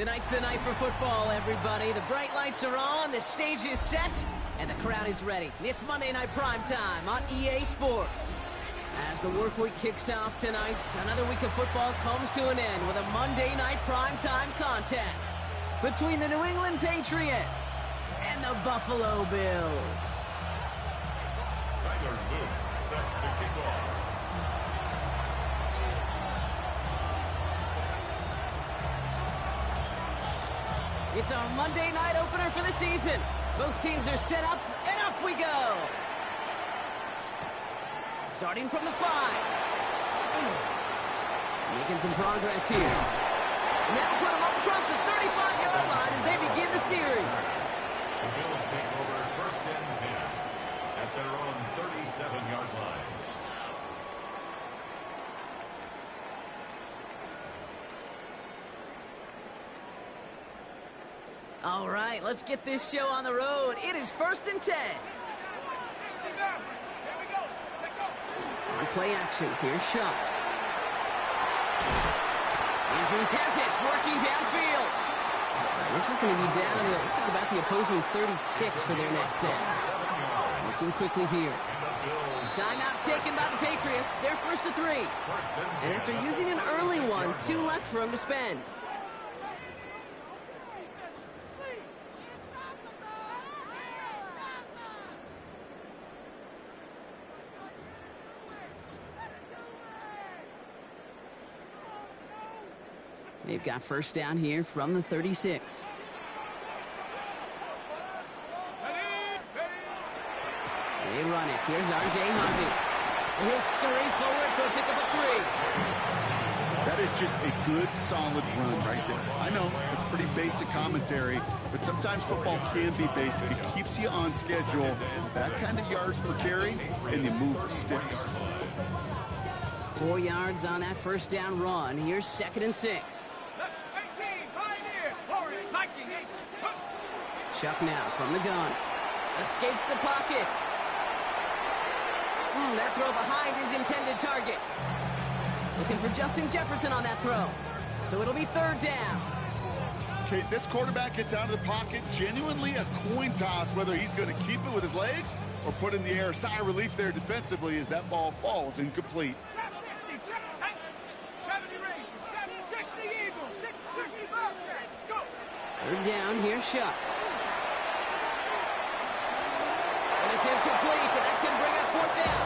Tonight's the night for football, everybody. The bright lights are on, the stage is set, and the crowd is ready. It's Monday Night Primetime on EA Sports. As the work week kicks off tonight, another week of football comes to an end with a Monday Night Primetime contest between the New England Patriots and the Buffalo Bills. Tyler Luke set to kick off. It's our Monday night opener for the season. Both teams are set up, and off we go. Starting from the 5. Making some progress here. And that'll put them up across the 35-yard line as they begin the series. The Bills take over first and 10 at their own 37-yard line. All right, let's get this show on the road. It is first and 10. On play action, here's Shuck. Andrews has it, working downfield. This is going to be down to, looks like about the opposing 36 for their next snap. Looking quickly here. Timeout taken by the Patriots. They're first to 3. And after using an early one, 2 left for them to spend. They've got first down here from the 36. They run it. Here's R.J. Harvey. He'll scurry forward for a pickup of 3. That is just a good, solid run right there. I know, it's pretty basic commentary, but sometimes football can be basic. It keeps you on schedule. That kind of yards per carry, and you move the sticks. 4 yards on that first down run. Here's second and 6. Chuck now from the gun. Escapes the pocket. That throw behind his intended target. Looking for Justin Jefferson on that throw. So it'll be third down. Okay, this quarterback gets out of the pocket. Genuinely a coin toss whether he's going to keep it with his legs or put in the air. Sigh of relief there defensively as that ball falls incomplete. Third down, here's Shuck. And it's incomplete, and that's going to bring up fourth down.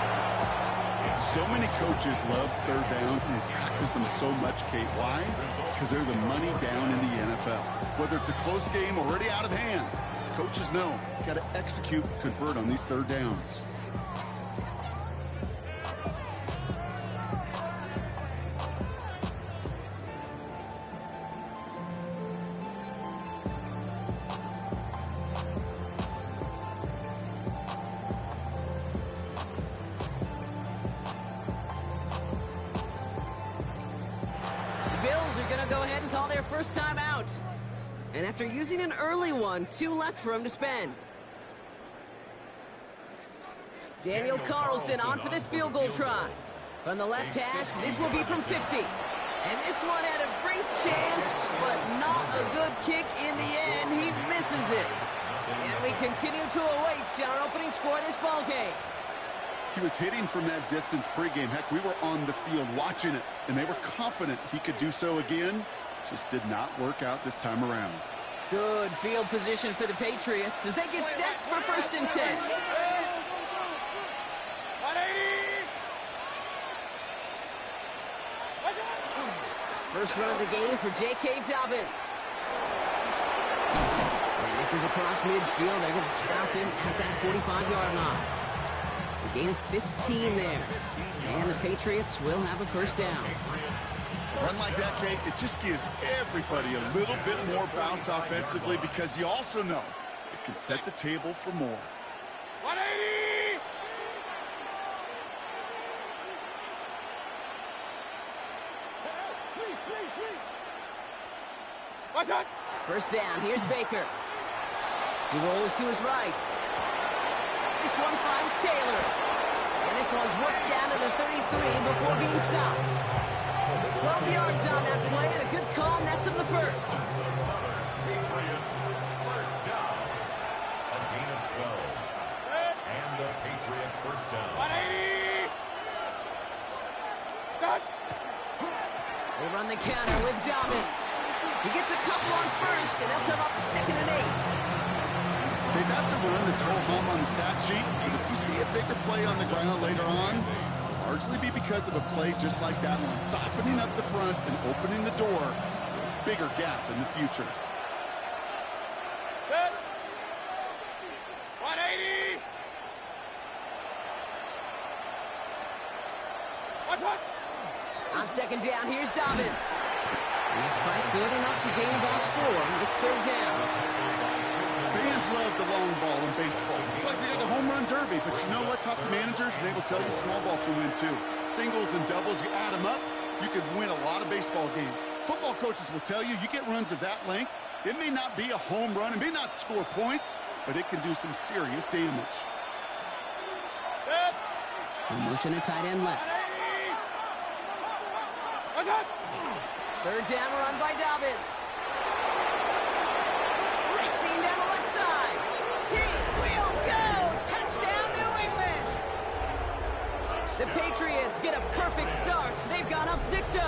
So many coaches love third downs, and they practice them so much, Kate. Why? Because they're the money down in the NFL. Whether it's a close game already out of hand, coaches know you got to execute, convert on these third downs. First time out. And after using an early one, 2 left for him to spend. Daniel Carlson on for this field goal try. From the left hash, this will be from 50. And this one had a brief chance, but not a good kick in the end. He misses it. And we continue to await our opening score of this ball game. He was hitting from that distance pregame. Heck, we were on the field watching it, and they were confident he could do so again. Just did not work out this time around. Good field position for the Patriots as they get set for first and 10. First run of the game for J.K. Dobbins. And this is across midfield. They're going to stop him at that 45-yard line. A gain of 15 there. And the Patriots will have a first down. A run like that, Kate, it just gives everybody a little bit more bounce offensively because you also know it can set the table for more. 180! First down, here's Baker. He rolls to his right. This one finds Taylor. And this one's worked down to the 33 before being stopped. 12 yards on that play, and a good call, and that's minutes of the first. Patriots first down. A gain of 12. And a Patriot first down. 180. Start. They run the counter with Dobbins. He gets a couple on first, and they'll come up 2nd and 8. Hey, that's a run that's ho-hum on the stat sheet. But if you see a bigger play on the ground later on, it'll largely be because of a play just like that one, softening up the front and opening the door for a bigger gap in the future. Good. 180. What? On 2nd down, here's Dobbins. This fight good enough to gain about 4. It's 3rd down. Fans love the long ball in baseball. It's like they got the home run derby, but you know what? Talk to managers, and they will tell you small ball can win too. Singles and doubles, you add them up, you could win a lot of baseball games. Football coaches will tell you, you get runs of that length, it may not be a home run, it may not score points, but it can do some serious damage. Good. In motion to tight end left. 180. 3rd down, run by Dobbins. Racing down the left side. He will go. Touchdown, New England. The Patriots get a perfect start. They've gone up 6-0.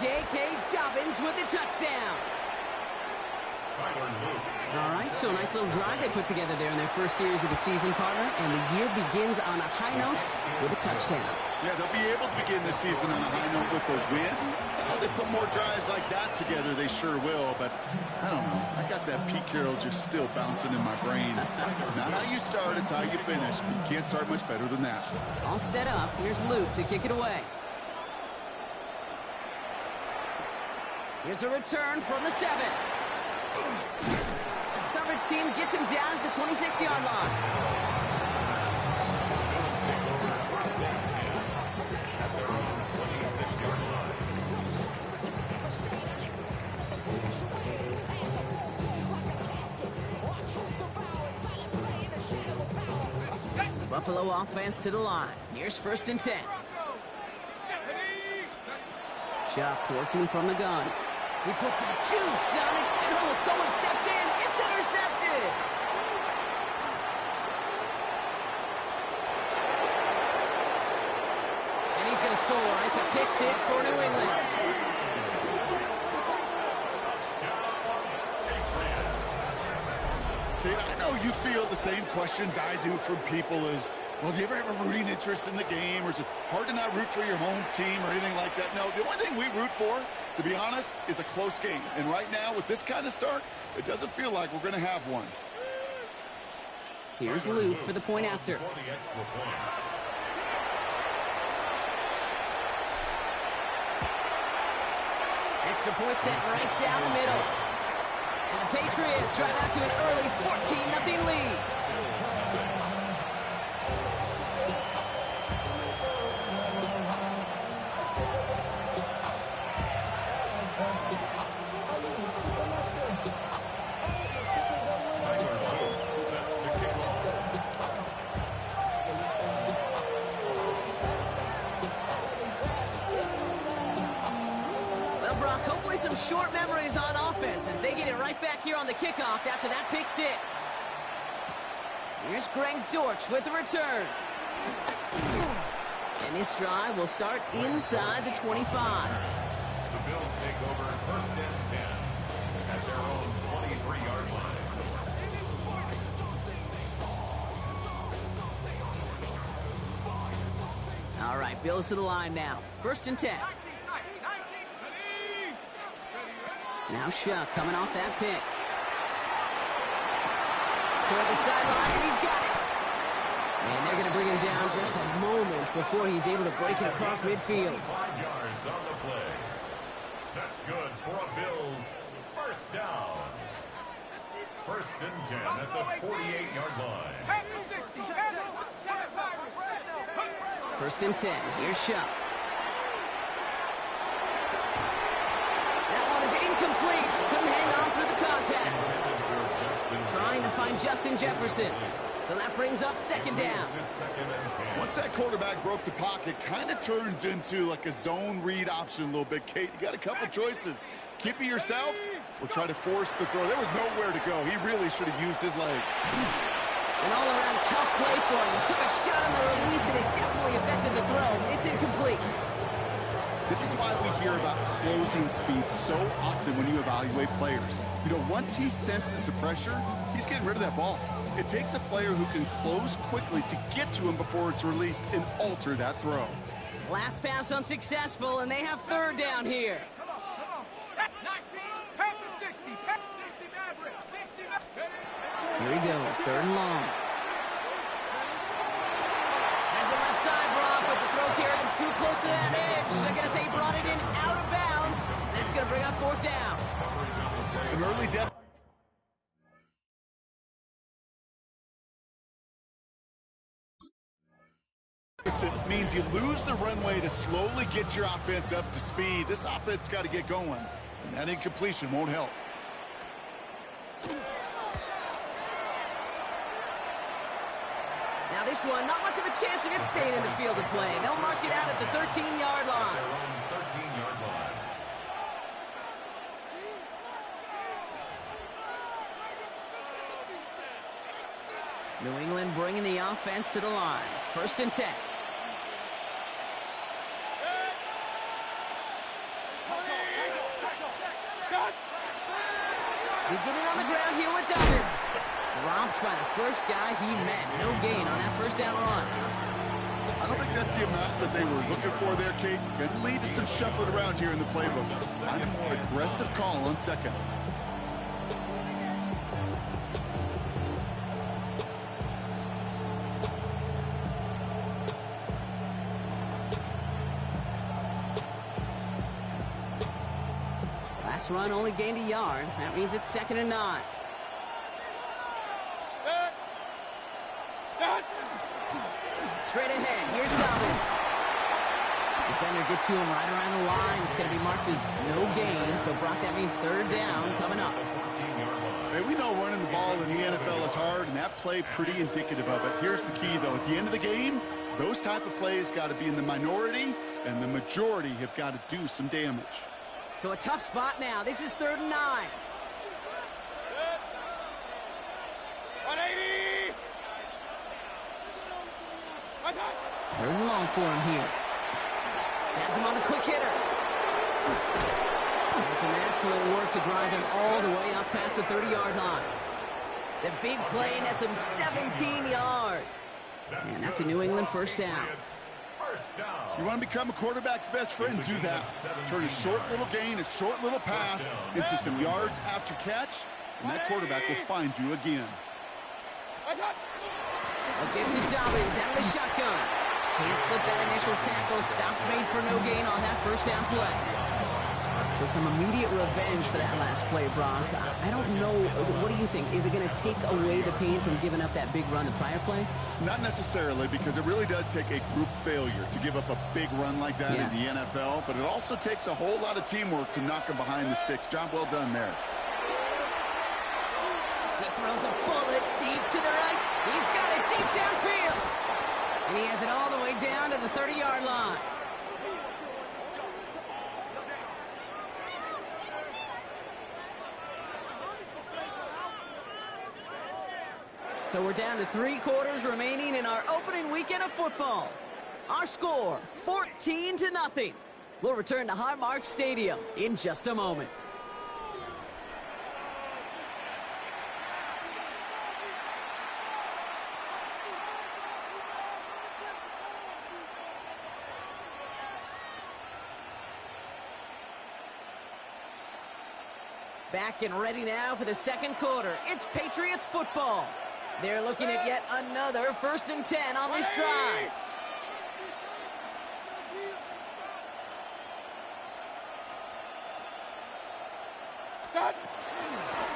J.K. Dobbins with the touchdown. Tyler Luke. All right, so a nice little drive they put together there in their first series of the season, partner, and the year begins on a high note with a touchdown. Yeah, they'll be able to begin the season on a high note with a win. Well, they put more drives like that together, they sure will, but I don't know. I got that Pete Carroll just still bouncing in my brain. It's not how you start, it's how you finish. But you can't start much better than that. All set up. Here's Luke to kick it away. Here's a return from the 7. Coverage team gets him down at the 26-yard line. Buffalo offense to the line. Here's 1st and 10. Shock working from the gun. He puts some juice on it. Oh, someone stepped in. It's intercepted. And he's going to score. It's a pick 6 for New England. I know you feel the same questions I do from people as, well, do you ever have a rooting interest in the game, or is it hard to not root for your home team or anything like that? No, the only thing we root for, to be honest, is a close game. And right now, with this kind of start, it doesn't feel like we're going to have one. Here's Luke for the point after. Extra point set right down the middle. And the Patriots drive out to an early 14-0 lead. Well, Brock, hopefully some short memories on offense as they get it right back here on the kickoff after that pick 6. Here's Greg Dortch with the return. And this drive will start inside the 25. The Bills take over 1st and 10 at their own 23-yard line. All right, Bills to the line now. 1st and 10. Now Shuck coming off that pick. Toward the sideline, and he's got it. And they're going to bring him down just a moment before he's able to break it across midfield. 5 yards on the play. That's good for a Bills 1st down. 1st and 10 at the 48-yard line. 1st and 10. Here's Shuck. That one is incomplete. Couldn't hang on through the contact. Trying to find Justin Jefferson. So that brings up second down. Once that quarterback broke the pocket, kind of turns into like a zone read option a little bit. Kate, you got a couple choices. Keep it yourself or try to force the throw. There was nowhere to go. He really should have used his legs. An all-around tough play for him. He took a shot on the release, and it definitely affected the throw. It's incomplete. This is why we hear about closing speed so often when you evaluate players. You know, once he senses the pressure, he's getting rid of that ball. It takes a player who can close quickly to get to him before it's released and alter that throw. Last pass unsuccessful, and they have third down here. Come on. Set 19. Pass to 60. Pass 60 Maverick. 60 Maverick. Here he goes, third and long. Has a left side block, but the throw carried him too close to that edge. I'm going to say he brought it in out of bounds. That's going to bring up fourth down. An early death. It means you lose the runway to slowly get your offense up to speed. This offense got to get going, and that incompletion won't help. Now this one, not much of a chance of it staying in the field of play. They'll mark it out at the 13-yard line. Their own 13-yard line. New England bringing the offense to the line. First and 10. Beginning on the ground here with Dobbins. Dropped by the first guy he met. No gain on that first down run. I don't think that's the amount that they were looking for there, Kate. Can lead to some shuffling around here in the playbook. Find a more aggressive call on second. Last run only gained a yard. That means it's 2nd and 9. Straight ahead, here's Dobbins. Defender gets to him right around the line. It's going to be marked as no gain, so Brock, that means third down coming up. Hey, we know running the ball in the NFL is hard, and that play pretty indicative of it. Here's the key, though. At the end of the game, those type of plays got to be in the minority, and the majority have got to do some damage. So a tough spot now. This is 3rd and 9. 180. 3rd and long for him here. Has him on the quick hitter. And some excellent work to drive him all the way up past the 30-yard line. The big play, and that's him 17 yards. And that's a New England first down. You want to become a quarterback's best friend? Do that. Turn a short little gain, a short little pass into some yards after catch, and that quarterback will find you again. I'll give to Dobbins out of the shotgun. Can't slip that initial tackle. Stops made for no gain on that first down play. So some immediate revenge for that last play, Brock. I don't know. What do you think? Is it going to take away the pain from giving up that big run the prior play? Not necessarily, because it really does take a group failure to give up a big run like that in the NFL, but it also takes a whole lot of teamwork to knock him behind the sticks. Job well done there. He throws a bullet deep to the right. He's got it deep downfield. And he has it all the way down to the 30-yard line. So we're down to 3 quarters remaining in our opening weekend of football. Our score, 14-0. We'll return to Highmark Stadium in just a moment. Back and ready now for the second quarter. It's Patriots football. They're looking at yet another 1st and 10 on this drive.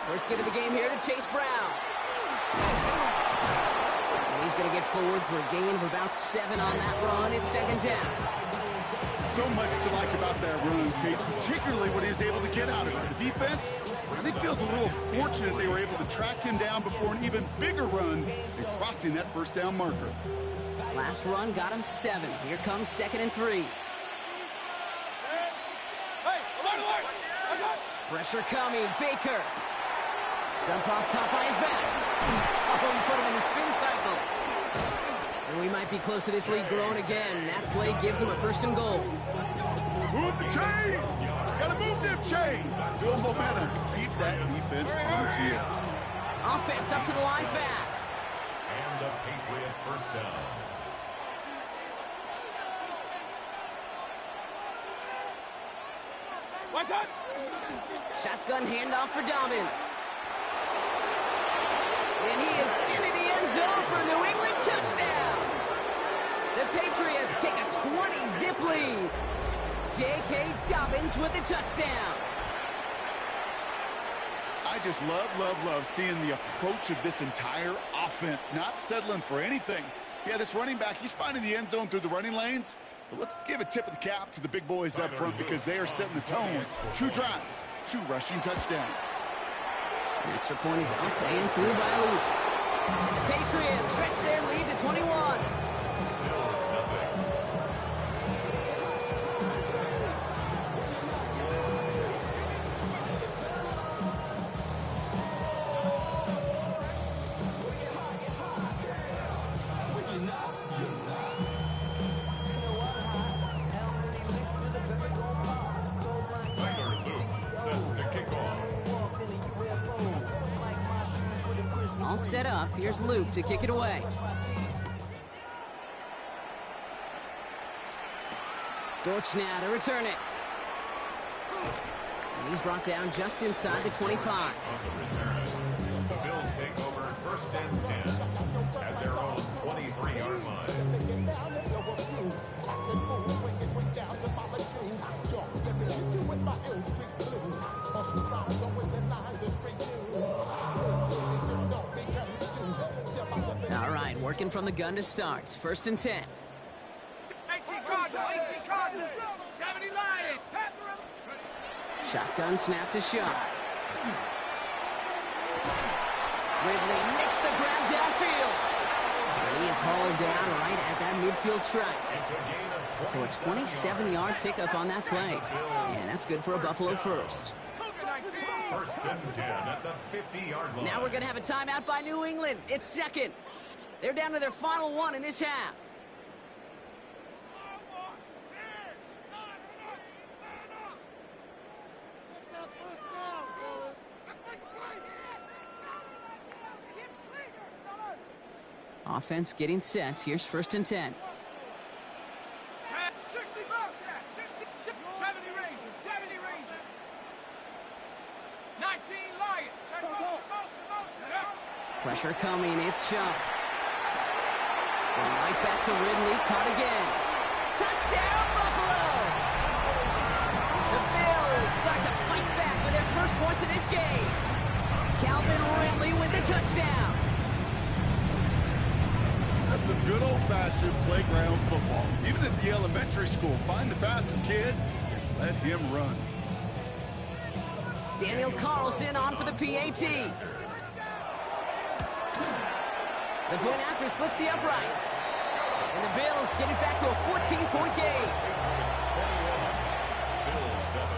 First get of the game here to Chase Brown. And he's going to get forward for a gain of about 7 on that run. It's 2nd down. So much to like about that run, Kate, particularly what he was able to get out of it. The defense, I think, feels a little fortunate they were able to track him down before an even bigger run and crossing that first down marker. Last run got him 7. Here comes 2nd and 3. Pressure coming. Baker. Dump off, caught by his back. Oh, he put him in the spin cycle. And we might be close to this lead growing again. That play gives him a 1st and goal. Move the chains! Gotta move them chains! Build momentum. Keep that defense on its heels. Offense up to the line fast. And a Patriot first down. Shotgun handoff for Dobbins. And he is into the end zone for a New England touchdown. The Patriots take a 20-zip lead. J.K. Dobbins with the touchdown. I just love seeing the approach of this entire offense, not settling for anything. Yeah, this running back, he's finding the end zone through the running lanes. But let's give a tip of the cap to the big boys up front because they are setting the tone. 2 drives, 2 rushing touchdowns. An extra point is up and through by Luke. And the Patriots stretch their lead to 21. All set up. Here's Luke to kick it away. Dortch now to return it. And he's brought down just inside the 25. On the return, the Bills take over 1st and 10 at their own 23-yard line. All right, working from the gun to start. 1st and 10. 18 Cardinal, 70 Lion. Shotgun snap to Shaw. Ridley makes the grab downfield. And he is hauled down right at that midfield stripe. It's a gain of So a 27-yard pickup on that play. And that's good for a Buffalo first. 1st and 10 at the 50-yard line. Now we're going to have a timeout by New England. It's 2nd. They're down to their final 1 in this half. Offense getting set. Here's 1st and 10. 60 Bobcat, 60, 70 Ranger, 70 Ranger. 19 Lion. Pressure coming. It's Chuck. Going right back to Ridley. Caught again. Touchdown, Buffalo! The Bills start to fight back with their first points of this game. Calvin Ridley with the touchdown. That's some good old-fashioned playground football. Even at the elementary school, find the fastest kid and let him run. Daniel Carlson on for the PAT. The point after splits the uprights. And the Bills get it back to a 14-point game. Bills 7.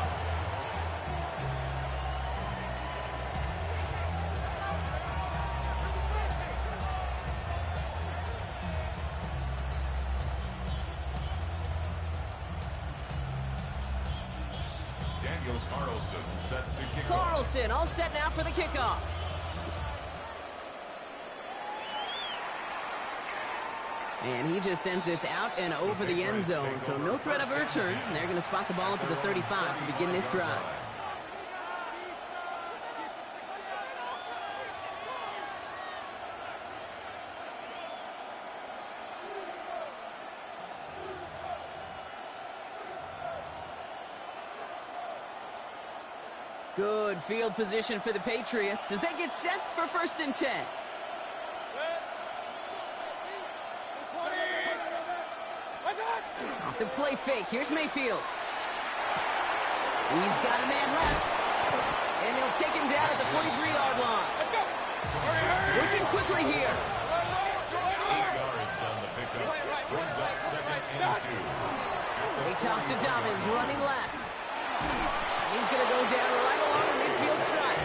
Daniel Carlson set to kick off. Carlson all set now for the kickoff. And he just sends this out and over the end zone. So no threat of a return. They're going to spot the ball up at the 35 to begin this drive. Good field position for the Patriots as they get set for 1st and 10. Off The play fake. Here's Mayfield. He's got a man left. And they'll take him down at the 43-yard line. Let's go. Hurry, hurry. Working quickly here. 8 yards on the pickup. Brings up 2nd and 2. They toss to Dobbins, running left. He's going to go down right along the midfield stripe.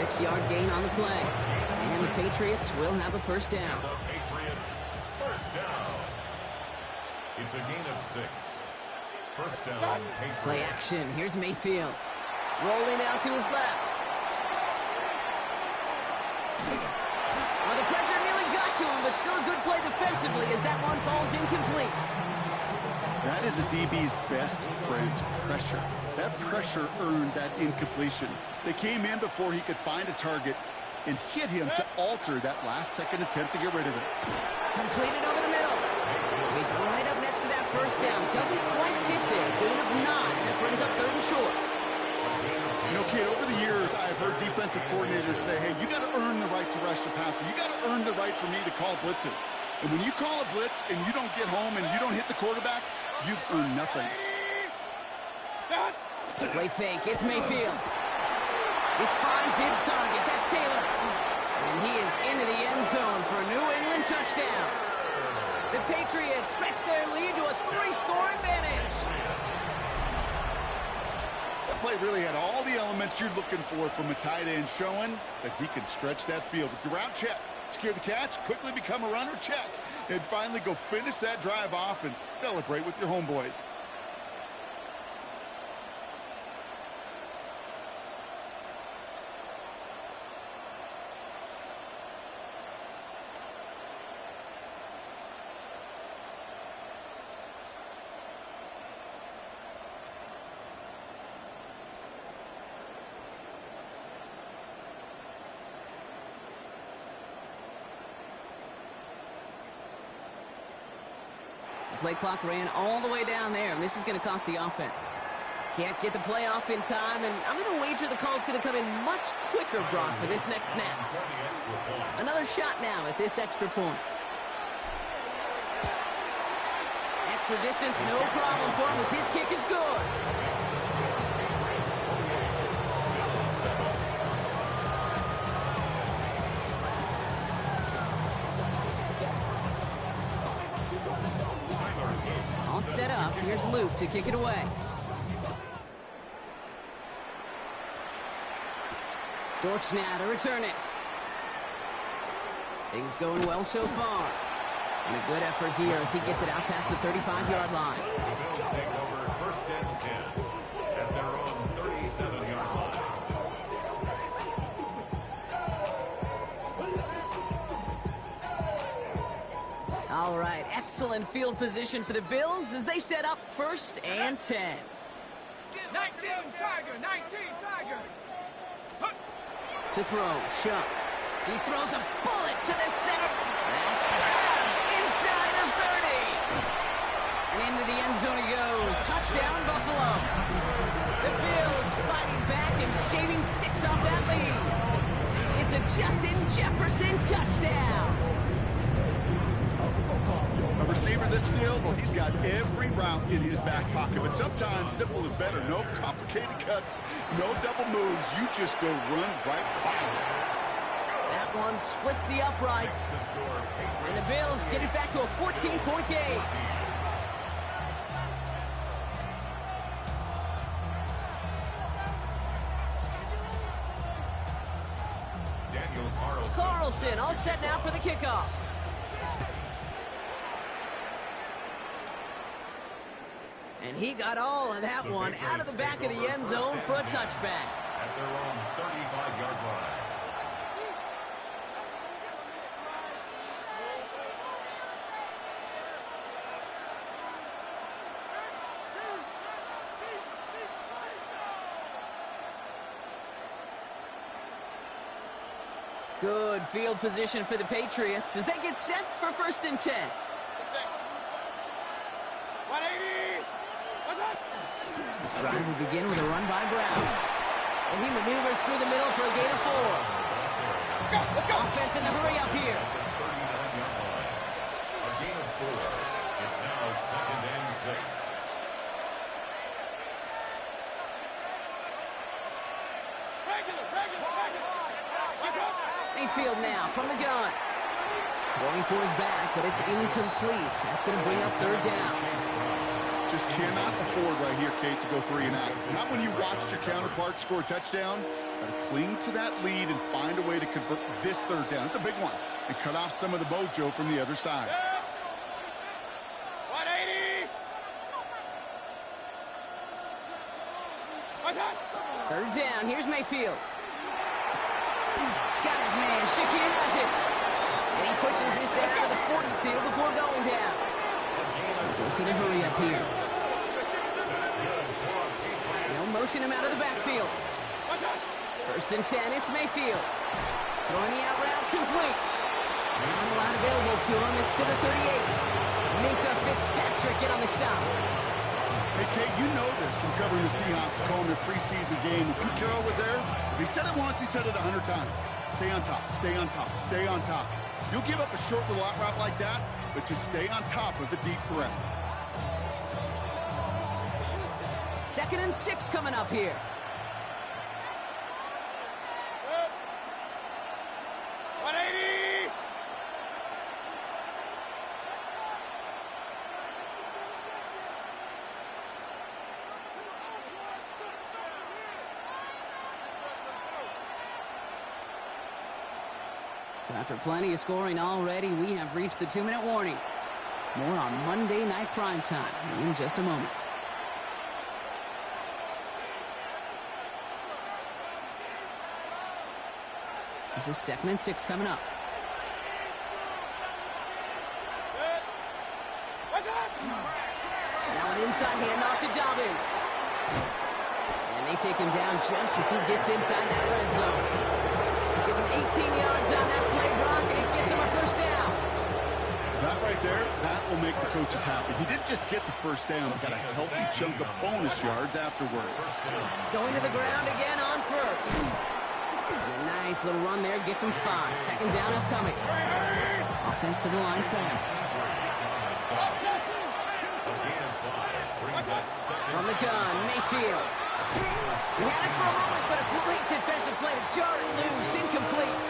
6-yard gain on the play. And the Patriots will have a first down. The Patriots, first down. It's a gain of 6. First down, Patriots. Play action. Here's Mayfield. Rolling out to his left. Well, the pressure nearly got to him, but still a good play defensively as that one falls incomplete. That is a DB's best friend, pressure. That pressure earned that incompletion. They came in before he could find a target and hit him to alter that last-second attempt to get rid of it. Completed over the middle. He's right up next to that first down. Doesn't quite get there. Gain of 9. That brings up 3rd and short. You know, kid, over the years, I've heard defensive coordinators say, hey, you got to earn the right to rush the passer. You got to earn the right for me to call blitzes. And when you call a blitz and you don't get home and you don't hit the quarterback, you've earned nothing. Play fake. It's Mayfield. This finds his target. That's Taylor. And he is into the end zone for a New England touchdown. The Patriots stretch their lead to a 3-score advantage. That play really had all the elements you're looking for from a tight end, showing that he can stretch that field. With the route check, secure the catch, quickly become a runner, check, and finally go finish that drive off and celebrate with your homeboys. Play clock ran all the way down there, and this is going to cost the offense. Can't get the play off in time, and I'm going to wager the call's going to come in much quicker, Brock, for this next snap. Another shot now at this extra point. Extra distance, no problem for him as his kick is good. Set up. Here's Luke to kick it away. Dortch now to return it. Things going well so far. And a good effort here as he gets it out past the 35-yard line. The Bills take over 1st and 10 at their own 37-yard line. All right, excellent field position for the Bills as they set up 1st and 10. 19 Tiger, 19 Tiger. To throw, Shuck. He throws a bullet to the center. That's grabbed inside the 30. And into the end zone he goes. Touchdown, Buffalo. The Bills fighting back and shaving 6 off that lead. It's a Justin Jefferson touchdown. A receiver this skilled, well, he's got every route in his back pocket. But sometimes simple is better. No complicated cuts, no double moves. You just go run right by him. That one splits the uprights. And the Bills get it back to a 14-point game. Daniel Carlson. Carlson all set now for the kickoff. And he got all of that one out of the back of the end zone for a touchback. At their own 35-yard line. Good field position for the Patriots as they get set for 1st and 10. 180. This drive will begin with a run by Brown. And he maneuvers through the middle for a gain of 4. Offense in the hurry up here. 39-yard line. A gain of 4. It's now 2nd Mayfield now from the gun. Going for his back, but it's incomplete. That's going to bring up third down. Just cannot afford right here, Kate, to go 3 and out. Not when you watched your counterpart score a touchdown. Got to cling to that lead and find a way to convert this third down. It's a big one. And cut off some of the mojo from the other side. 180. Third down. Here's Mayfield. Got his man. Shakir has it. And he pushes this down to the 42 before going down. Forcing a hurry up here. They'll motion him out of the backfield. First and 10, it's Mayfield. Throwing the out route complete. Not a lot available to him. It's to the 38. Minkah Fitzpatrick get on the stop. Hey, Kate, you know this from covering the Seahawks, calling their preseason game. When Pete Carroll was there, if he said it once, he said it 100 times. Stay on top, stay on top, stay on top. You'll give up a short little out route like that, but just stay on top of the deep threat. 2nd and 6 coming up here. So after plenty of scoring already, we have reached the 2-minute warning. More on Monday Night Primetime in just a moment. This is 2nd and 6 coming up. Now an inside handoff to Dobbins. And they take him down just as he gets inside that red zone. Give him 18 yards on that play, Brock, and it gets him a first down. That right there, that will make the coaches happy. He didn't just get the first down, but got a healthy chunk of bonus yards afterwards. Going to the ground again on first. And a nice little run there gets him 5. 2nd down upcoming. Offense to the line fast. From the gun, Mayfield. He had it for a moment, but a great defensive play to jar it loose. Incomplete.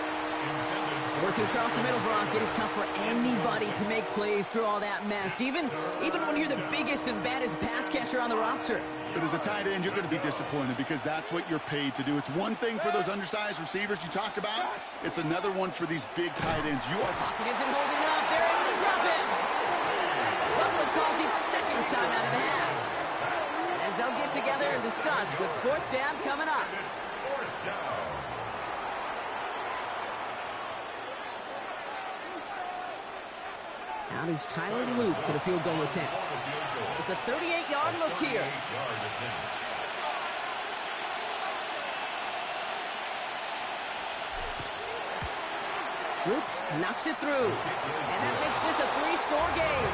Working across the middle, Brock. It is tough for anybody to make plays through all that mess, even when you're the biggest and baddest pass catcher on the roster. But as a tight end, you're going to be disappointed because that's what you're paid to do. It's one thing for those undersized receivers you talk about. It's another one for these big tight ends. Pocket isn't holding up. They're able to drop him. Buffalo calls it 2nd time out of the half. As they'll get together and discuss with 4th down coming up. It's 4th down. Out is Tyler Luke for the field goal attempt. It's a 38-yard look here. Oops, knocks it through. And that makes this a 3-score game.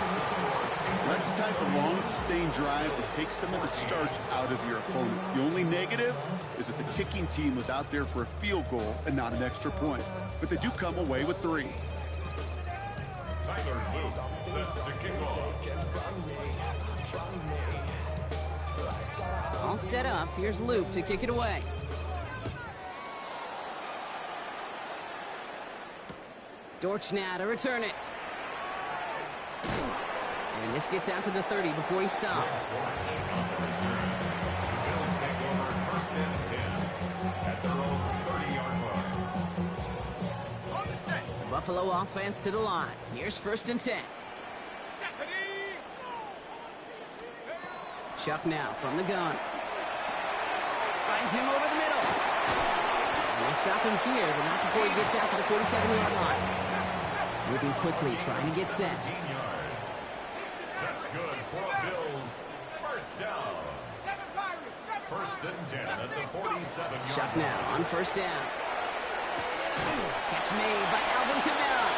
That's the type of long, sustained drive that takes some of the starch out of your opponent. The only negative is that the kicking team was out there for a field goal and not an extra point. But they do come away with 3. Tyler Luke set to kick off. All set up. Here's Luke to kick it away. Dortch now to return it. And this gets out to the 30 before he stopped. Bills take over 1st and 10 at their own 30-yard line. The Buffalo offense to the line. Here's 1st and 10. Chuck now from the gun. Finds him over the middle. And they'll stop him here, but not before he gets out to the 47-yard line. Moving quickly, trying to get set. 15 yards. That's good for Bills. 1st down. 1st and 10 at the 47-yard Chuck line. now on 1st down. Catch made by Alvin Kamara.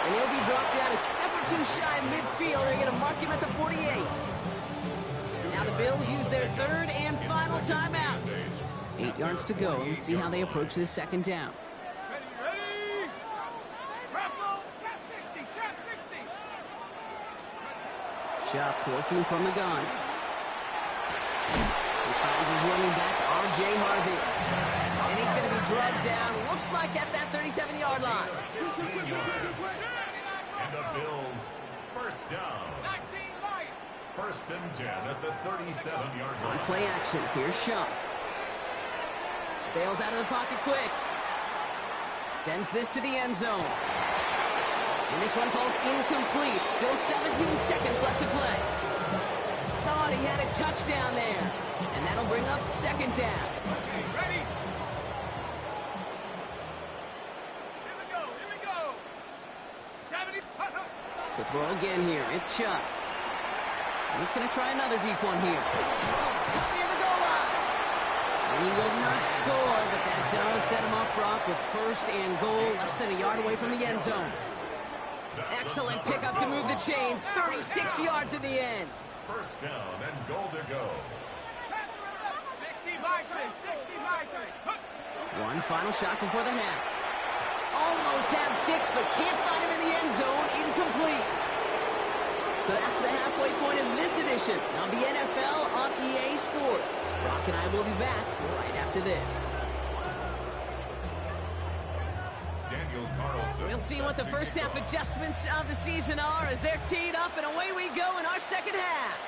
And he'll be brought down a step or 2 shy of midfield. They're going to mark him at the 48. Now the Bills use their 3rd and final timeout. 8 yards to go. Let's see how they approach this 2nd down. Chuck working from the gun. He finds his running back, R.J. Harvey. And he's drive down. Looks like at that 37-yard line. 15 yards. And the Bills, first down. 19 Lions. First and 10 at the 37-yard line. Play action. Here's Shuck. Bails out of the pocket quick. Sends this to the end zone. And this one falls incomplete. Still 17 seconds left to play. Thought he had a touchdown there. And that'll bring up second down. Okay, ready? Here we go, here we go. 70. To throw again here, it's Shuck. He's going to try another deep one here. Caught near the goal line. And he will not score, but that's going to set him up, Brock, with first and goal, less than a yard away from the end zone. Excellent pickup to move the chains. 36 yards in the end. First down and goal to go. 60 Bison, 60 Bison. One final shot before the half. Almost had 6, but can't find him in the end zone. Incomplete. So that's the halfway point of this edition of the NFL on EA Sports. Brock and I will be back right after this. Daniel Carlson. We'll see what the first half adjustments of the season are as they're teed up, and away we go in our second half.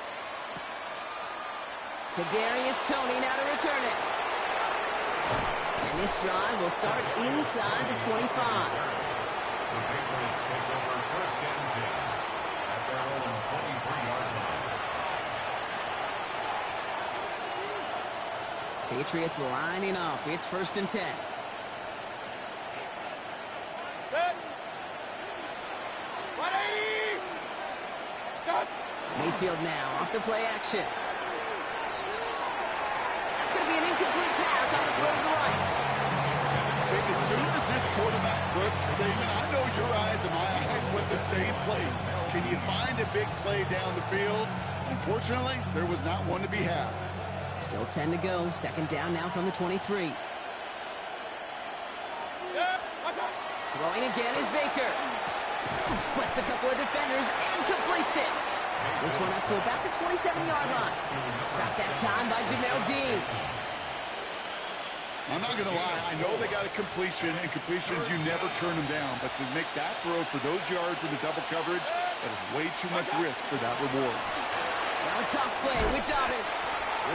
Kadarius Toney now to return it. And this drive will start inside the 25. The Patriots take over first and 10 at their own 23-yard line. Patriots lining up. It's first and 10. Set. 180. Stop. Mayfield now off the play action. That's going to be an incomplete pass on the throw to the right. As soon as this quarterback broke, Damon, I know your eyes and my eyes went the same place. Can you find a big play down the field? Unfortunately, there was not one to be had. Still 10 to go. Second down now from the 23. Yeah, watch out. Throwing again is Baker. Splits a couple of defenders and completes it. This one up to about the 27-yard line. Stopped that time by Jamel Dean. I'm not going to lie. I know they got a completion, and completions, you never turn them down. But to make that throw for those yards in the double coverage, that is way too much risk for that reward. Now a toss play with Dobbins.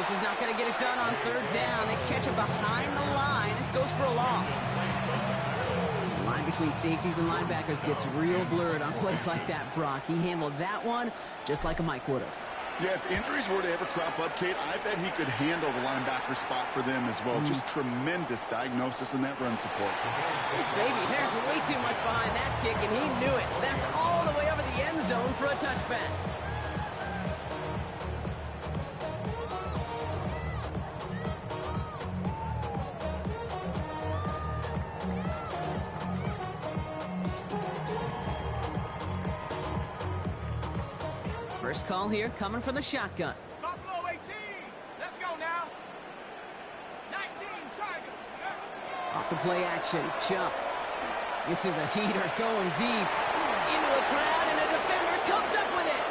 This is not going to get it done on third down. They catch him behind the line. This goes for a loss. The line between safeties and linebackers gets real blurred on plays like that, Brock. He handled that one just like a Mike would have. Yeah, if injuries were to ever crop up, Kate, I bet he could handle the linebacker spot for them as well. Just tremendous diagnosis in that run support. Baby, there's way too much behind that kick, and he knew it. So that's all the way over the end zone for a touchback. First call here coming from the shotgun. Buffalo 18. Let's go now. 19 Tiger. Off the play action, Chuck. This is a heater going deep. Into a crowd, and a defender comes up with it.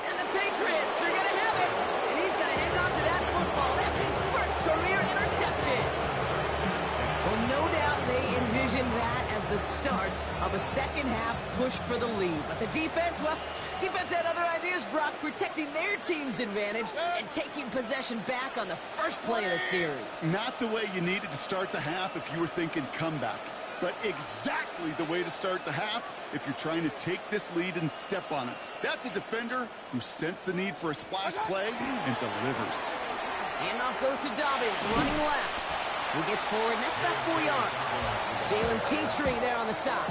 And the Patriots are going to have it. And he's going to hang on to that football. That's his first career interception. Well, no doubt they envisioned that as the start of a second half push for the lead. But the defense, well, defense had other ideas, Brock, protecting their team's advantage and taking possession back on the first play of the series. Not the way you needed to start the half if you were thinking comeback, but exactly the way to start the half if you're trying to take this lead and step on it. That's a defender who sensed the need for a splash play and delivers. Handoff goes to Dobbins, running left. He gets forward, and that's about 4 yards. Jalen Petrie there on the stop.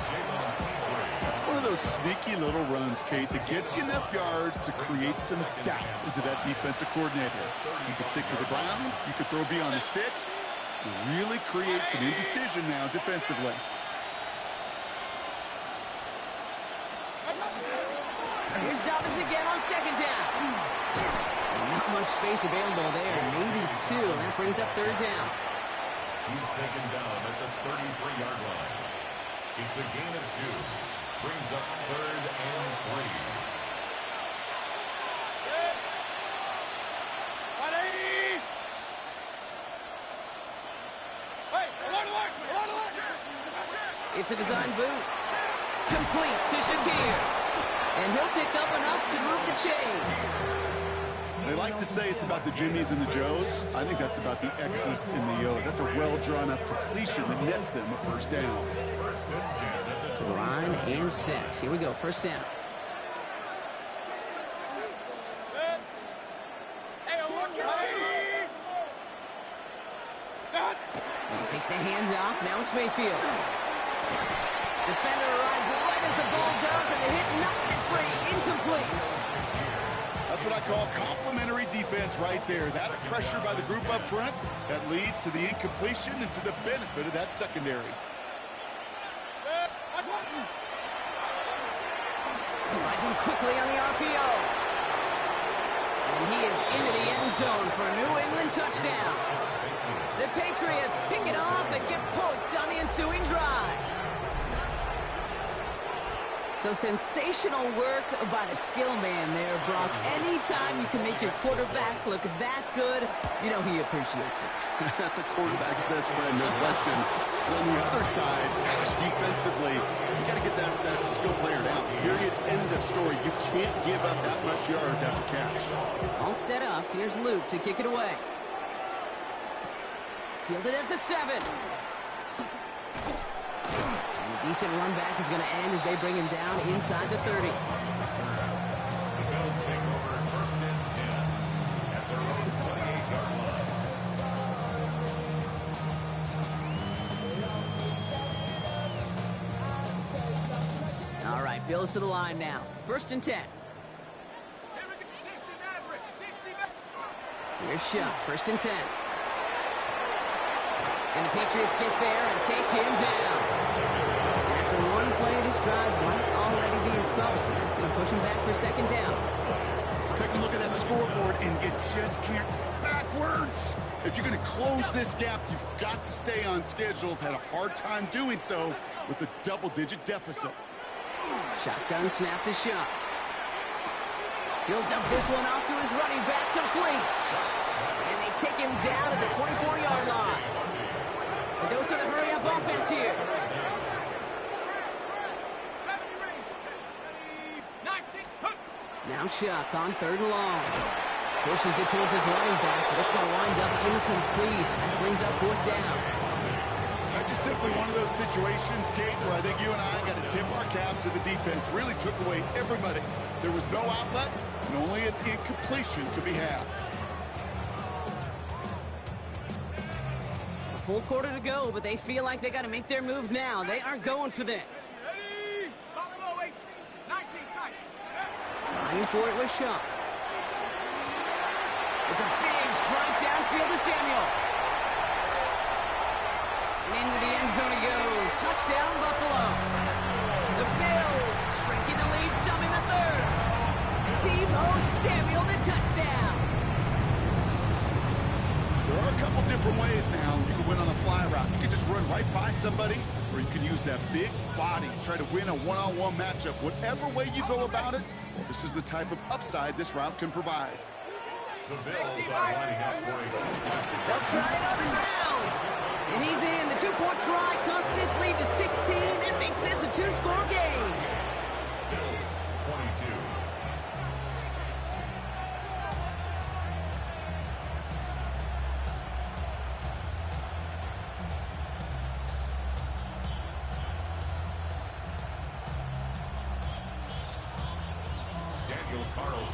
That's one of those sneaky little runs, Kate, that gets you enough yards to create some doubt into that defensive coordinator. You could stick to the ground, you could throw beyond the sticks, you really create some indecision now defensively. Here's Dobbins again on second down. Not much space available there, maybe two. That brings up third down. He's taken down at the 33-yard line. It's a gain of 2. Brings up third and 3. 180. It's a design boot. Complete to Shakir. And he'll pick up enough to move the chains. They like to say it's about the Jimmies and the Joes. I think that's about the X's and the O's. That's a well-drawn-up completion that nets them a first down. To the line and set. Here we go, first down. They take the hands off. Now it's Mayfield. Defender arrives right as the ball does, and the hit knocks it free. Incomplete. That's what I call complimentary defense right there. That pressure by the group up front, that leads to the incompletion and to the benefit of that secondary. Rides him quickly on the RPO. And he is into the end zone for a New England touchdown. The Patriots pick it off and get points on the ensuing drive. So sensational work by the skill man there, Brock. Anytime you can make your quarterback look that good, you know he appreciates it. That's a quarterback's best friend, no question. But on the other side, gosh, defensively, you got to get that skill player down. Period, end of story. You can't give up that much yards after catch. All set up. Here's Luke to kick it away. Fielded at the 7. And a decent run back is going to end as they bring him down inside the 30. The Bills take over first and 10 at their own 28-yard line. All right, Bills to the line now. First and 10. Here's Shuck. First and 10. And the Patriots get there and take him down. And after one play, this drive might already be in trouble. That's going to push him back for second down. Take a look at that scoreboard, and you just can't backwards. If you're going to close this gap, you've got to stay on schedule. I've had a hard time doing so with a double-digit deficit. Shotgun snap to Shuck. He'll dump this one off to his running back, complete. And they take him down at the 24-yard line. A dose of the hurry-up offense here. Now Shuck on third and long. Pushes it towards his running back, but it's going to wind up incomplete. That brings up fourth down. That's just simply one of those situations, Kate, where I think you and I got to tip our cap to the defense. Really took away everybody. There was no outlet, and only an incompletion could be had. A full quarter to go, but they feel like they got to make their move now. They are going for this. Trying for it with Shuck. It's a big strike downfield to Samuel. And into the end zone he goes. Touchdown, Buffalo. The Bills shrinking the lead some in the third. Deebo Samuel, the touchdown. There are a couple different ways now you can win on a fly route. You can just run right by somebody, or you can use that big body, try to win a one-on-one matchup. Whatever way you go about it, this is the type of upside this route can provide. The Bills are lining up for a two-point. They'll try it on the ground. And he's in. The two-point try cuts this lead to 16. That makes this a two-score game. Bills 22. Daniel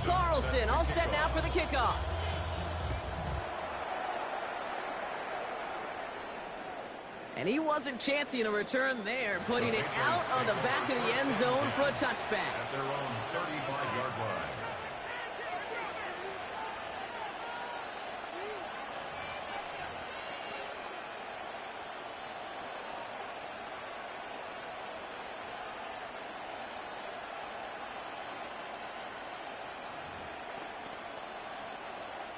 Carlson all set now for the kickoff. And he wasn't chancing a return there, putting it out on the back of the end zone for a touchback. At their own 35-yard line.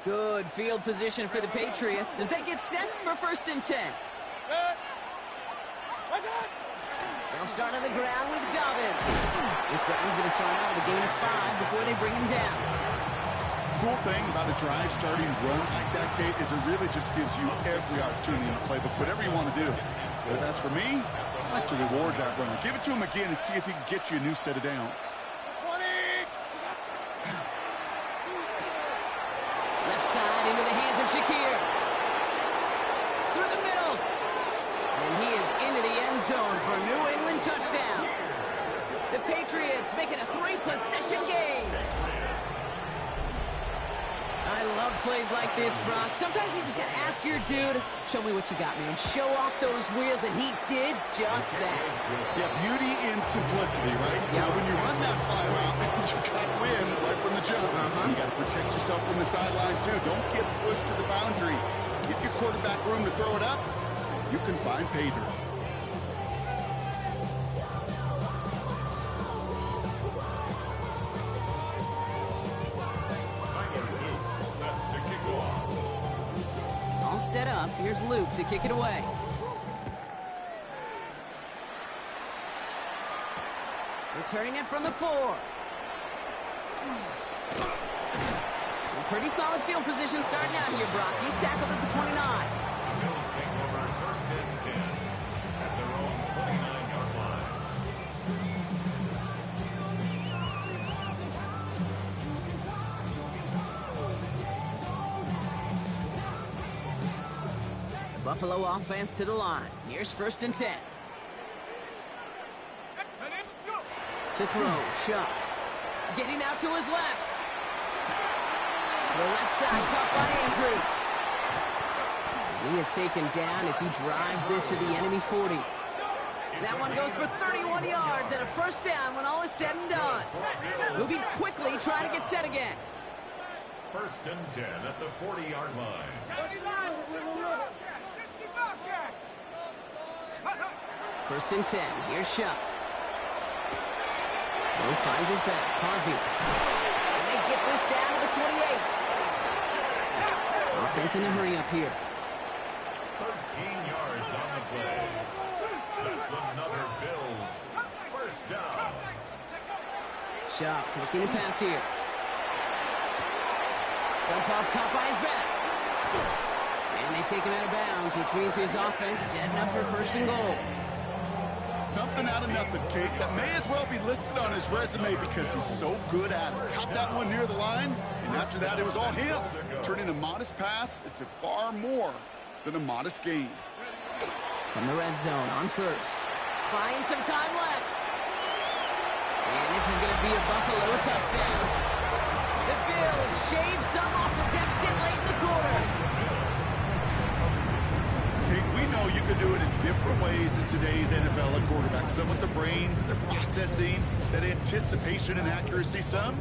Good field position for the Patriots as they get set for first and 10. They'll start on the ground with Dobbins. This drive is going to start out with a gain of 5 before they bring him down. Cool thing about a drive starting run like that, Kate, is it really just gives you every opportunity in the playbook, whatever you want to do. Whether that's for me, I like to reward that runner. Give it to him again and see if he can get you a new set of downs. 20. Left side into the hands of Shakir. Through the middle. And he is into the end zone for a New England touchdown. The Patriots make it a 3-possession game. I love plays like this, Brock. Sometimes you just got to ask your dude, show me what you got, man. Show off those wheels, and he did just that. Yeah, beauty in simplicity, right? Yeah. When you run that fly route, you got to win right from the jump. You got to protect yourself from the sideline, too. Don't get pushed to the boundary. Give your quarterback room to throw it up. You can find pay dirt. Set up. Here's Luke to kick it away. Returning it from the 4. Pretty solid field position starting out here, Brock. He's tackled at the 29. Bills take over 1st and 10 at their own 29-yard line. Buffalo offense to the line. Here's 1st and 10. To throw, Shuck. Getting out to his left. The left side caught by Andrews. He is taken down as he drives this to the enemy 40. That one goes for 31 yards and a 1st down when all is said and done. Moving quickly, trying to get set again. 1st and 10 at the 40-yard line. 1st and 10. Here's Shuck. He finds his back. Harvey. And they get this down to the 28. Offense in a hurry up here. 13 yards on the play. That's another Bills 1st down. Shuck looking to pass here. Jump off, caught by his back. And they take him out of bounds, which means his offense setting up for 1st and goal. Something out of nothing, Kate. That may as well be listed on his resume because he's so good at it. Caught that one near the line, and after that, it was all him. Turning a modest pass into far more than a modest gain. From the red zone on 1st. Buying some time left. And this is going to be a Buffalo touchdown. The Bills shave some off the deficit late in the quarter. We know you can do it in different ways in today's NFL at quarterback. Some with the brains and their processing, that anticipation and accuracy. Some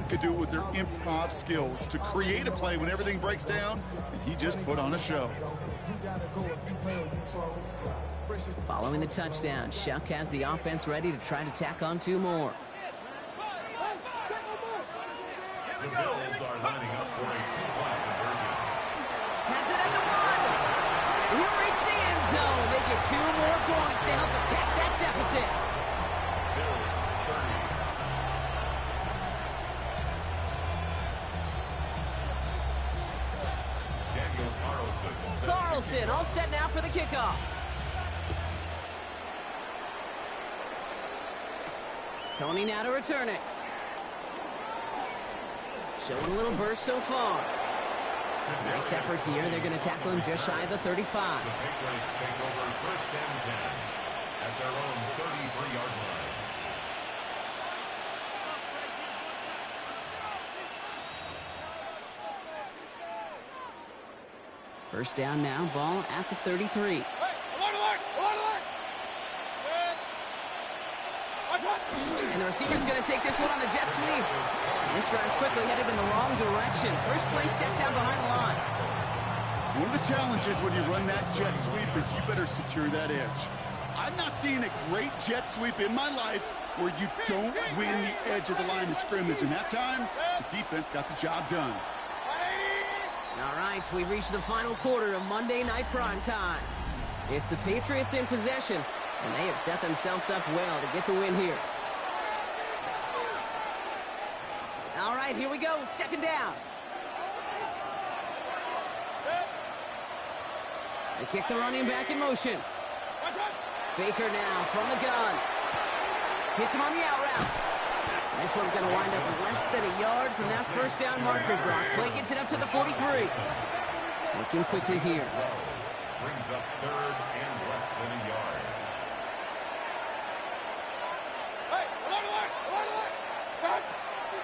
could do it with their improv skills to create a play when everything breaks down, and he just put on a show. Following the touchdown, Shuck has the offense ready to try to tack on 2 more. The Bills are lining up for a 2-point conversion. Has it at the 1. He'll reach the end zone. They get 2 more points to help attack that deficit. Bills 30. Daniel Carlson all set now for the kickoff. Tony now to return it. Showing a little burst so far. Nice effort here. They're going to tackle him just shy of the 35. The Patriots take over 1st and 10 at their own 33-yard line. First down now, ball at the 33. And the receiver's going to take this one on the jet sweep. This drive's quickly headed in the wrong direction. First play set down behind the line. One of the challenges when you run that jet sweep is you better secure that edge. I've not seen a great jet sweep in my life where you don't win the edge of the line of scrimmage. And that time, the defense got the job done. All right, we've reached the final quarter of Monday Night Prime Time. It's the Patriots in possession, and they have set themselves up well to get the win here. All right, here we go. 2nd down. They kick the running back in motion. Baker now from the gun. Hits him on the out route. This one's going to wind up less than a yard from that first down marker, Brock. Play gets it up to the 43. Working quickly here. Brings up third and less than a yard.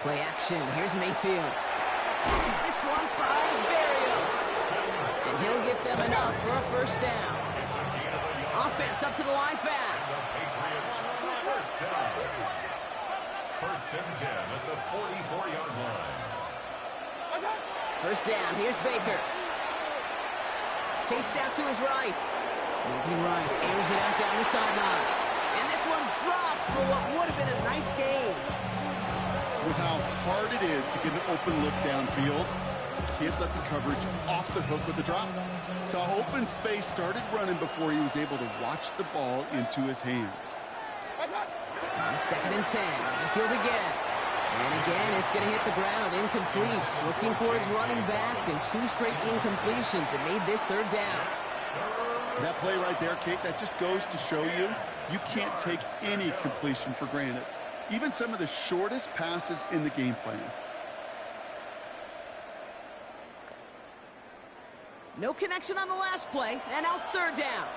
Play action. Here's Mayfield. This one finds Berrios. And he'll get them enough for a first down. Offense up to the line fast. The Patriots first down. First and 10 at the 44-yard line. First down. Here's Baker. Chased out to his right. Moving right. Airs it out down the sideline. And this one's dropped for what would have been a nice game. With how hard it is to get an open look downfield, you can't let the coverage off the hook with the drop. Saw open space, started running before he was able to watch the ball into his hands. On second and 10, Mayfield again. And again, it's going to hit the ground. Incomplete. Looking for his running back, and 2 straight incompletions. It made this third down. That play right there, Kate, that just goes to show you, you can't take any completion for granted. Even some of the shortest passes in the game plan. No connection on the last play, and now it's third down.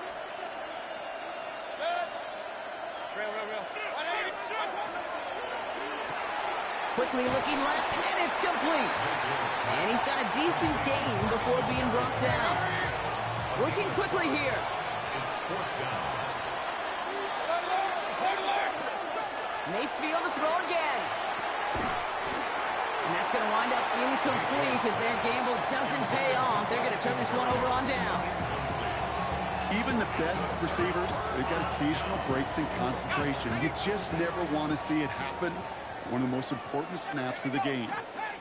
Quickly looking left, and it's complete. And he's got a decent gain before being brought down. Working quickly here. It's fourth down. Mayfield to throw again. And that's going to wind up incomplete as their gamble doesn't pay off. They're going to turn this one over on downs. Even the best receivers, they've got occasional breaks in concentration. You just never want to see it happen. One of the most important snaps of the game.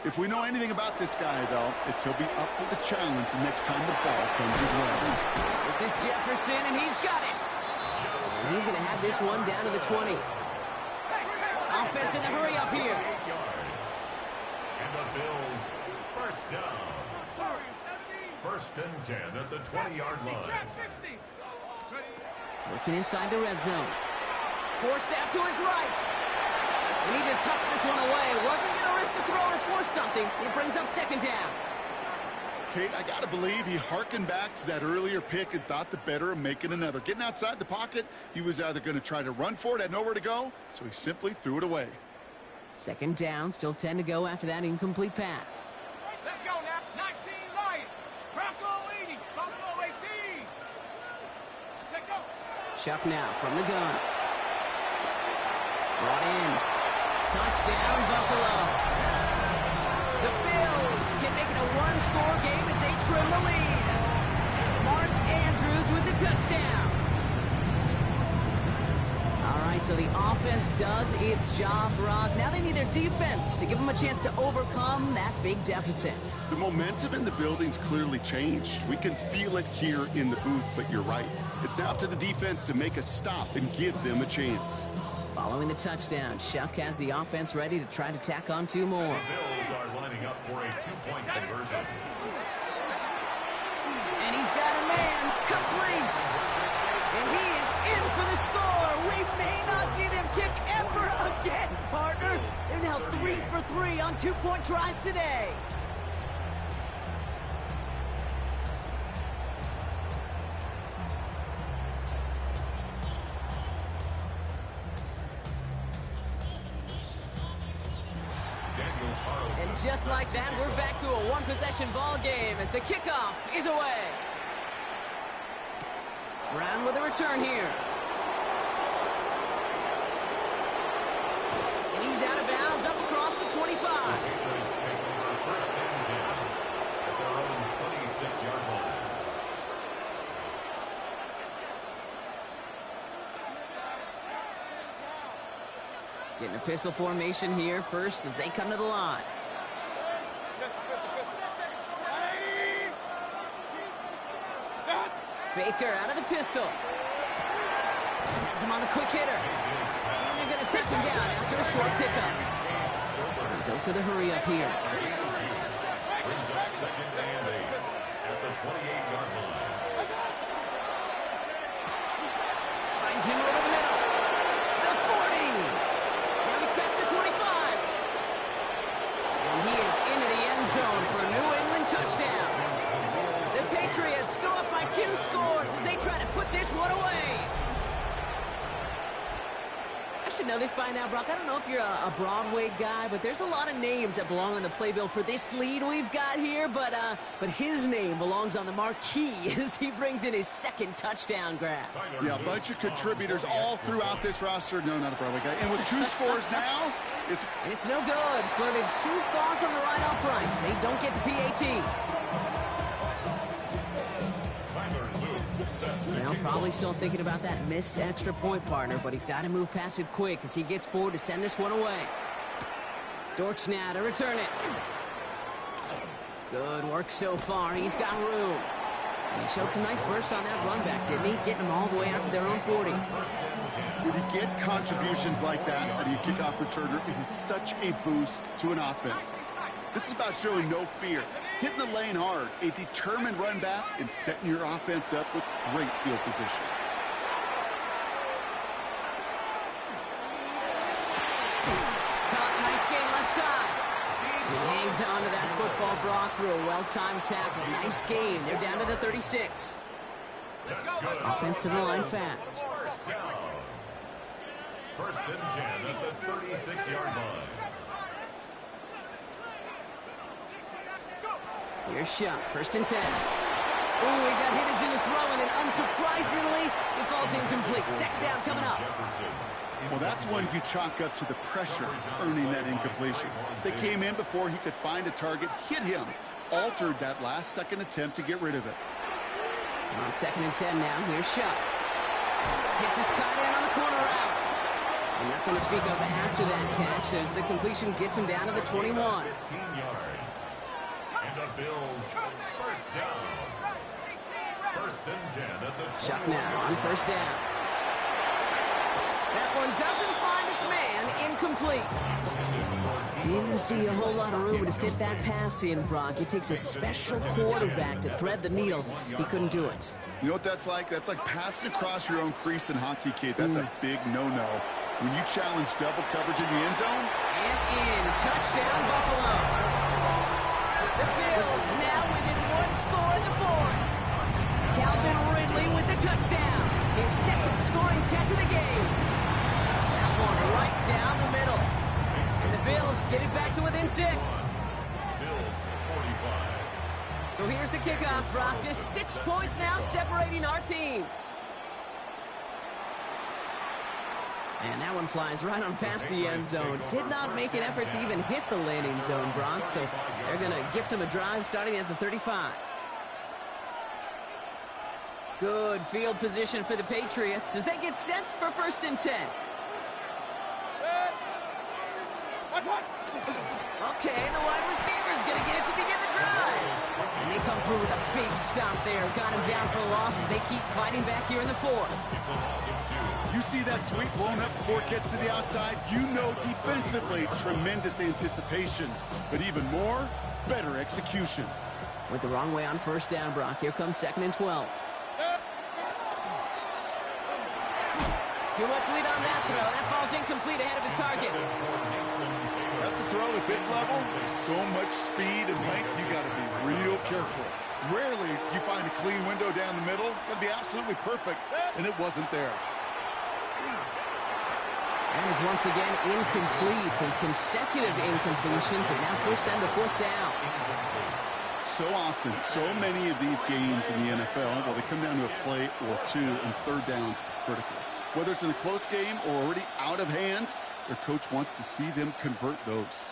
If we know anything about this guy, though, it's he'll be up for the challenge the next time the ball comes his way. This is Jefferson, and he's got it. And he's going to have this one down to the 20. Offense in the hurry up here. 8 yards. And the Bills first down. First and 10 at the 20-yard line. Working inside the red zone. Forced out to his right. And he just hucks this one away. Wasn't going to risk a throw or force something. It brings up second down. Kate, I got to believe he hearkened back to that earlier pick and thought the better of making another. Getting outside the pocket, he was either going to try to run for it, had nowhere to go, so he simply threw it away. Second down, still 10 to go after that incomplete pass. Let's go now. 19 Lion. Bronco 80. Buffalo 18. Check go. Chuck now from the gun. Brought in. Touchdown, Buffalo. The Bills can make it a one-score game as they trim the lead. Mark Andrews with the touchdown. All right, so the offense does its job, Brock. Now they need their defense to give them a chance to overcome that big deficit. The momentum in the building's clearly changed. We can feel it here in the booth, but you're right. It's now up to the defense to make a stop and give them a chance. Following the touchdown, Shuck has the offense ready to try to tack on 2 more. The Bills are lining up for a 2-point conversion. And he's got a man complete. And he is in for the score. We may not see them kick ever again, partner. They're now 3 for 3 on 2-point tries today. And just like that, we're back to a one-possession ball game as the kickoff is away. Brown with a return here. And he's out of bounds up across the 25. Patriots take over first and 10 at their own 26-yard line. Getting a pistol formation here first as they come to the line. Baker out of the pistol. Has him on the quick hitter. And they're going to touch him down after a short pickup. Dose of the hurry up here. Brings up second and 8 at the 28-yard line. Finds him Patriots go up by 2 scores as they try to put this one away. I should know this by now, Brock. I don't know if you're a Broadway guy, but there's a lot of names that belong on the playbill for this lead we've got here. But his name belongs on the marquee as he brings in his 2nd touchdown grab. Yeah, a bunch of contributors all throughout this roster. No, not a Broadway guy. And with 2 scores now, it's no good. Floated too far from the right uprights. They don't get the PAT. Well, probably still thinking about that missed extra point, partner, but he's got to move past it quick as he gets forward to send this one away. Dortch now to return it. Good work so far. He's got room. And he showed some nice bursts on that run back, didn't he? Getting them all the way out to their own 40. When you get contributions like that out of your kickoff returner, it is such a boost to an offense. This is about showing no fear, hitting the lane hard, a determined run back, and setting your offense up with great field position. Caught, nice gain left side. He hangs on to that football, Brock, through a well-timed tackle. Nice gain. They're down to the 36. Offensive line fast. First and 10 at the 36-yard line. Here's Shuck, 1st and 10. Ooh, he got hit as he was throwing, and unsurprisingly, he falls incomplete. 2nd down coming up. Well, that's one you chalk up to the pressure earning that incompletion. They came in before he could find a target, hit him, altered that last-second attempt to get rid of it. On 2nd and 10 now, here's Shuck. Hits his tight end on the corner route. And nothing to speak of after that catch as the completion gets him down to the 21. 15 yards. And the Bills, 1st down. 1st and 10 at the 20. Shuck now on 1st down. That one doesn't find its man, incomplete. Didn't see a whole lot of room to fit that pass in, Brock. It takes a special quarterback to thread the needle. He couldn't do it. You know what that's like? That's like passing across your own crease in hockey, kid. That's a big no-no. When you challenge double coverage in the end zone. And in. Touchdown, Buffalo. The Bills now within 1 score in the 4th. Calvin Ridley with the touchdown. His 2nd scoring catch of the game. That one right down the middle. And the Bills get it back to within 6. Bills 45. So here's the kickoff, Brock. Just 6 points now separating our teams. And that one flies right on past the end zone. Did not make an effort to even hit the landing zone, Brock. So they're going to gift him a drive starting at the 35. Good field position for the Patriots as they get set for 1st and 10. Okay, the wide receiver's going to get it to begin the drive. And they come through with a big stomp there. Got him down for the loss as they keep fighting back here in the 4th. It's a loss of 2. You see that sweep blown up before it gets to the outside, you know defensively, tremendous anticipation. But even more, better execution. Went the wrong way on 1st down, Brock. Here comes 2nd and 12. Too much lead on that throw. That falls incomplete ahead of his target. That's a throw at this level. There's so much speed and length, you got to be real careful. Rarely do you find a clean window down the middle. That'd be absolutely perfect, and it wasn't there. That is once again incomplete, and consecutive incompletions have now pushed them to 4th down. So often, so many of these games in the NFL, well, they come down to a play or 2, and 3rd down's critical. Whether it's in a close game or already out of hand, their coach wants to see them convert those.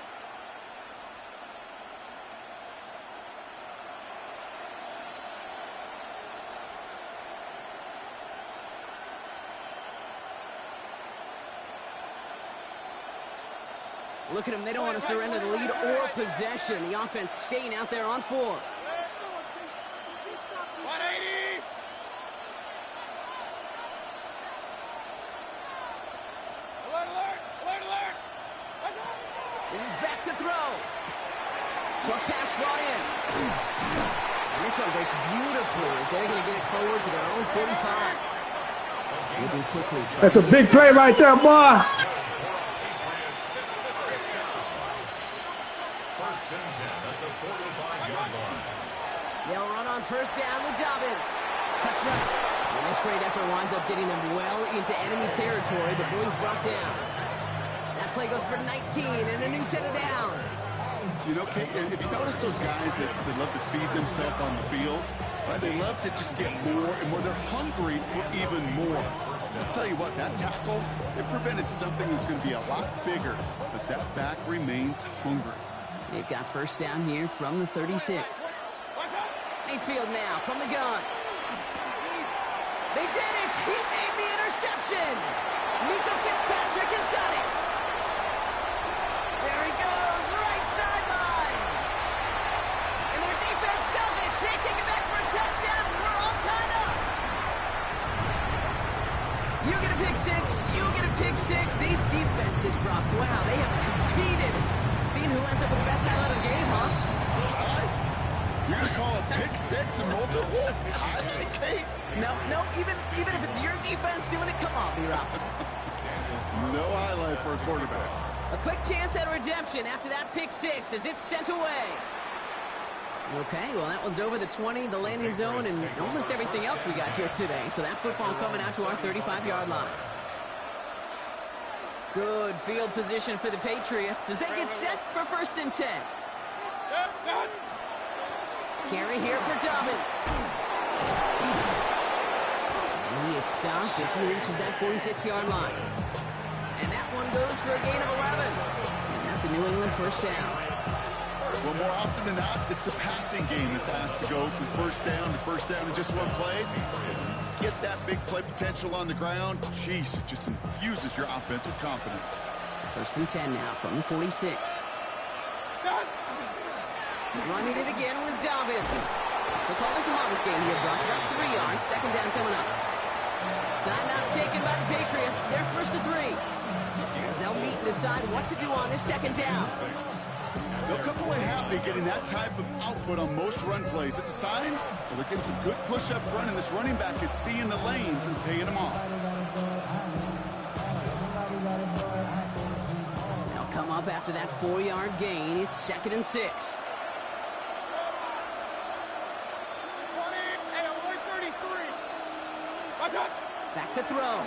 Look at them. They don't want to surrender the lead or possession. The offense staying out there on 4. 180. Alert, alert, alert, alert. He's back to throw. Short pass brought in. And this one breaks beautifully as they're going to get it forward to their own 45. Moving quickly. That's a big play right there, boy. They'll run on first down with Dobbins. Cuts right. And this great effort winds up getting them well into enemy territory before he's brought down. That play goes for 19 and a new set of downs. You know, Kate, if you notice those guys that love to feed themselves on the field, right, they love to just get more and more. They're hungry for even more. I'll tell you what, that tackle, it prevented something that's going to be a lot bigger, but that back remains hungry. They've got first down here from the 36. Mayfield now from the gun. They did it! He made the interception! Mika Fitzpatrick has got it! There he goes, right sideline! And their defense does it! They take it back for a touchdown, and we're all tied up! You get a pick six, you get a pick six. These defenses, Brock, wow, they have competed. Seeing who ends up with the best highlight of the game, huh? You're going to call a pick six and multiple? Highlight, Kate? No, even if it's your defense doing it, come on, B-Rock. No highlight for a quarterback. A quick chance at redemption after that pick six as it's sent away. Okay, well, that one's over the 20, the landing zone, and almost everything else we got here today. So that football coming out to our 35-yard line. Good field position for the Patriots as they get set for 1st and 10. Carry here for Dobbins. And he is stopped as he reaches that 46-yard line. And that one goes for a gain of 11. And that's a New England first down. Well, more often than not, it's a passing game that's asked to go from first down in just one play. Get that big play potential on the ground. Jeez, it just infuses your offense with confidence. 1st and 10 now from the 46. Running it again with Dobbins. We'll call this a mama's game here, Brock. About 3 yards, 2nd down coming up. Timeout taken by the Patriots. They're 1st and 3. As they'll meet and decide what to do on this 2nd down. They'll come away happy getting that type of output on most run plays. It's a sign that they're getting some good push up front, and this running back is seeing the lanes and paying them off. They'll come up after that 4-yard gain. It's 2nd and 6. Back to throw. Right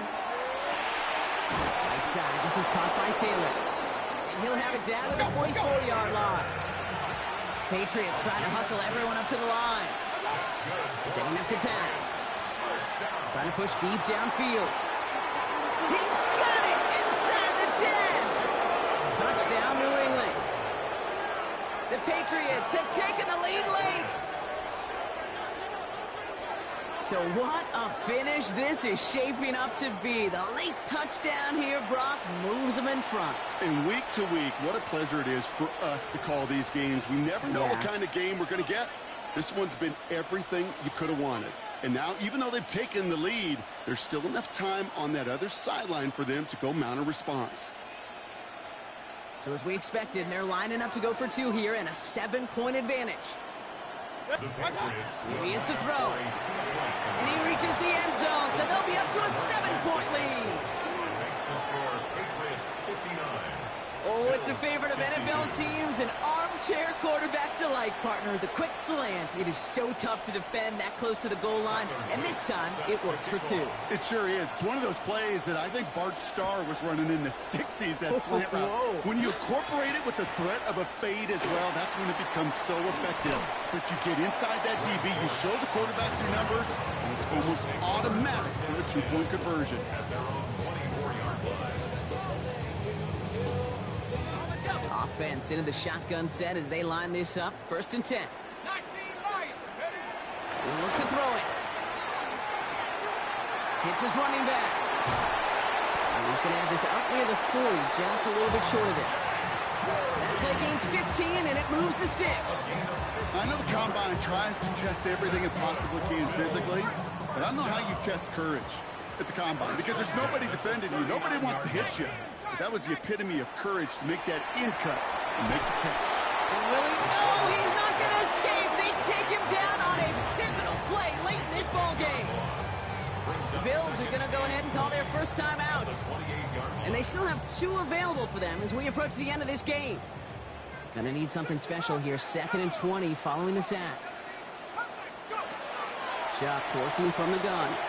side. This is caught by Taylor. And he'll have it down to the 44-yard line. Patriots trying to hustle everyone up to the line. Setting up to pass. Trying to push deep downfield. He's got it inside the 10. Touchdown, New England. The Patriots have taken the lead late. So what a finish this is shaping up to be. The late touchdown here, Brock, moves them in front. And week to week, what a pleasure it is for us to call these games. We never know what kind of game we're going to get. This one's been everything you could have wanted. And now, even though they've taken the lead, there's still enough time on that other sideline for them to go mount a response. So as we expected, they're lining up to go for 2 here and a 7-point advantage. Here he is to throw. And he reaches the end zone, so they'll be up to a 7-point lead. Makes the score Patriots 59. Oh, it's a favorite of NFL teams and armchair quarterbacks alike, partner. The quick slant. It is so tough to defend that close to the goal line, and this time it works for 2. It sure is. It's one of those plays that I think Bart Starr was running in the 60s, that slant route. When you incorporate it with the threat of a fade as well, that's when it becomes so effective. But you get inside that DB, you show the quarterback your numbers, and it's almost automatic for a 2-point conversion. At their own 24-yard line. Offense into the shotgun set as they line this up. 1st and 10. 19 Lions. We'll look to throw it. Hits his running back. And he's going to have this up near the 40, just a little bit short of it. That play gains 15, and it moves the sticks. I know the Combine tries to test everything it possibly can physically, but I don't know how you test courage at the Combine because there's nobody defending you. Nobody wants to hit you. But that was the epitome of courage to make that in cut and make the catch. And Willie, no, he's not going to escape. They take him down on a pivotal play late in this ball game. The Bills are going to go ahead and call their first time out. And they still have 2 available for them as we approach the end of this game. Going to need something special here. 2nd and 20 following the sack. Shot working from the gun.